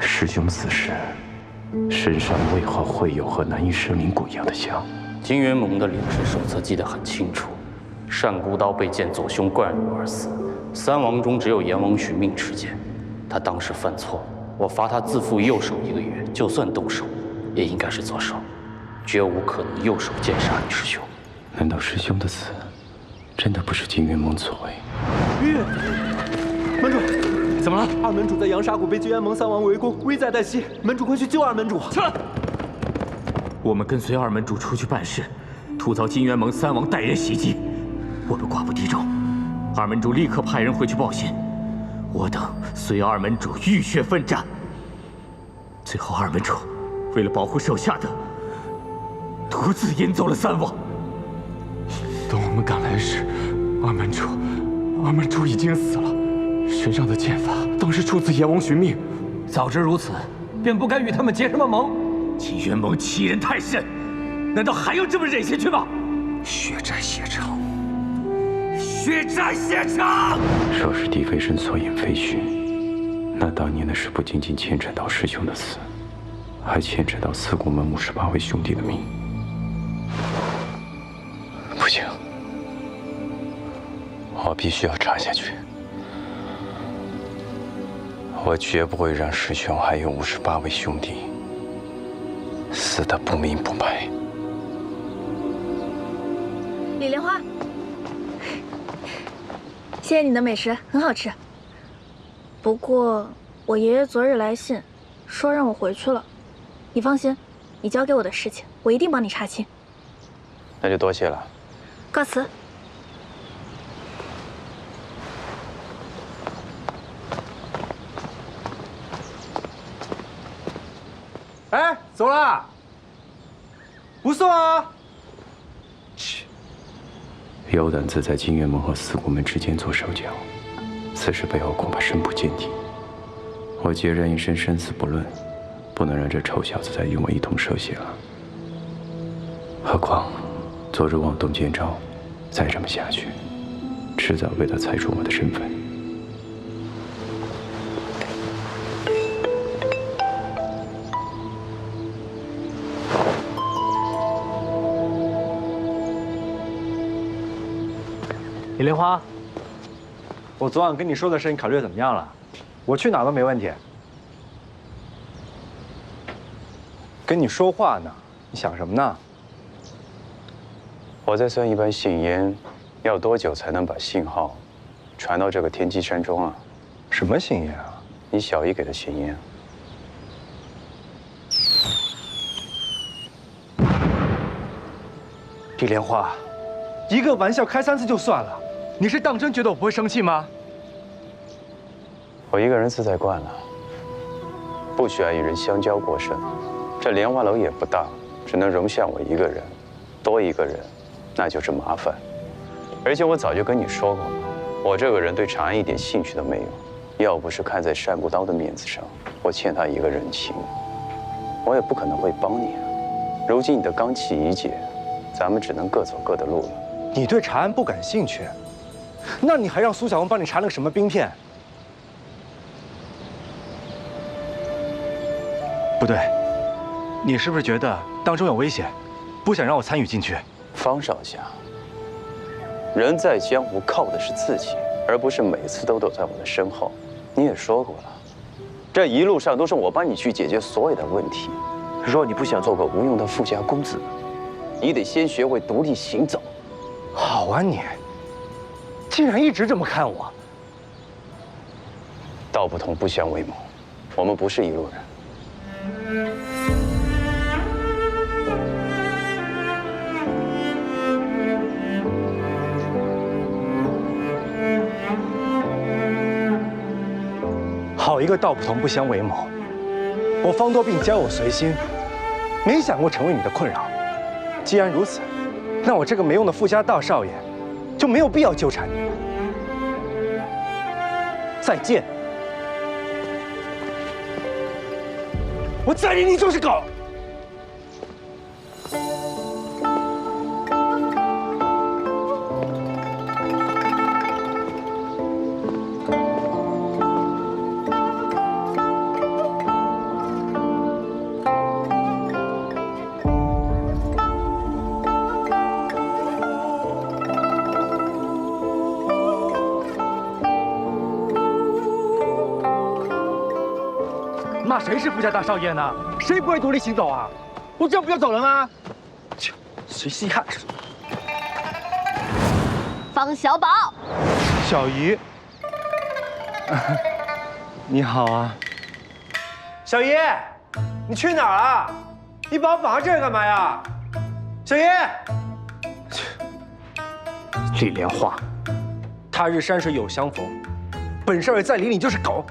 师兄此时身上为何会有和南夷神灵骨一样的像？金元盟的领事手册记得很清楚，单孤刀被剑左胸贯入而死，三王中只有阎王寻命持剑，他当时犯错，我罚他自负右手1个月，就算动手，也应该是左手，绝无可能右手剑杀你师兄。难道师兄的死真的不是金元盟所为？玉门主，怎么了？二门主在阳沙谷被金元盟3王围攻，危在旦夕，门主快去救二门主！起来！我们跟随二门主出去办事，突遭金元盟3王带人袭击，我们寡不敌众。二门主立刻派人回去报信，我等随二门主浴血奋战。最后二门主为了保护手下的，独自引走了3王。等我们赶来时，二门主已经死了，身上的剑法当时出自阎王寻命。早知如此，便不该与他们结什么盟。金元盟欺人太甚，难道还要这么忍下去吗？血债血偿，血债血偿！若是狄飞升所言非虚，那当年的事不仅仅牵扯到师兄的死，还牵扯到四国门58位兄弟的命。不行，我必须要查下去。我绝不会让师兄还有58位兄弟死得不明不白。李莲花，谢谢你的美食，很好吃。不过我爷爷昨日来信，说让我回去了。你放心，你交给我的事情，我一定帮你查清。那就多谢了。告辞。哎，走了，不送啊！切，有胆子在金元盟和四国门之间做手脚，此事背后恐怕深不见底。我孑然一身，生死不论，不能让这臭小子再与我一同涉险了。何况昨日妄动剑招，再这么下去，迟早被他猜出我的身份。李莲花，我昨晚跟你说的事，你考虑怎么样了？我去哪都没问题。跟你说话呢，你想什么呢？我在算一般信烟要多久才能把信号传到这个天机山中啊？什么信烟啊？你小姨给的信烟。李莲花，一个玩笑开3次就算了，你是当真觉得我不会生气吗？我一个人自在惯了，不喜欢与人相交过甚。这莲花楼也不大，只能容下我一个人，多一个人，那就是麻烦。而且我早就跟你说过了，我这个人对长安一点兴趣都没有。要不是看在单孤刀的面子上，我欠他一个人情，我也不可能会帮你。如今你的罡气已解，咱们只能各走各的路了。你对长安不感兴趣，那你还让苏小红帮你查了个什么兵片？不对，你是不是觉得当中有危险，不想让我参与进去？方少侠，人在江湖靠的是自己，而不是每次都躲在我的身后。你也说过了，这一路上都是我帮你去解决所有的问题。若你不想做个无用的富家公子，你得先学会独立行走。好啊你，竟然一直这么看我。道不同不相为谋，我们不是一路人。好一个道不同不相为谋！我方多病教我随心，没想过成为你的困扰。既然如此，那我这个没用的富家大少爷就没有必要纠缠你了。再见！我再理你就是狗！骂谁是富家大少爷呢？谁不会独立行走啊？我这样不要走了吗？切，谁稀罕？方小宝，小姨，你好啊。小姨，你去哪儿了？你把我绑在这儿干嘛呀？小姨，李莲花，他日山水有相逢，本少爷再理你就是狗。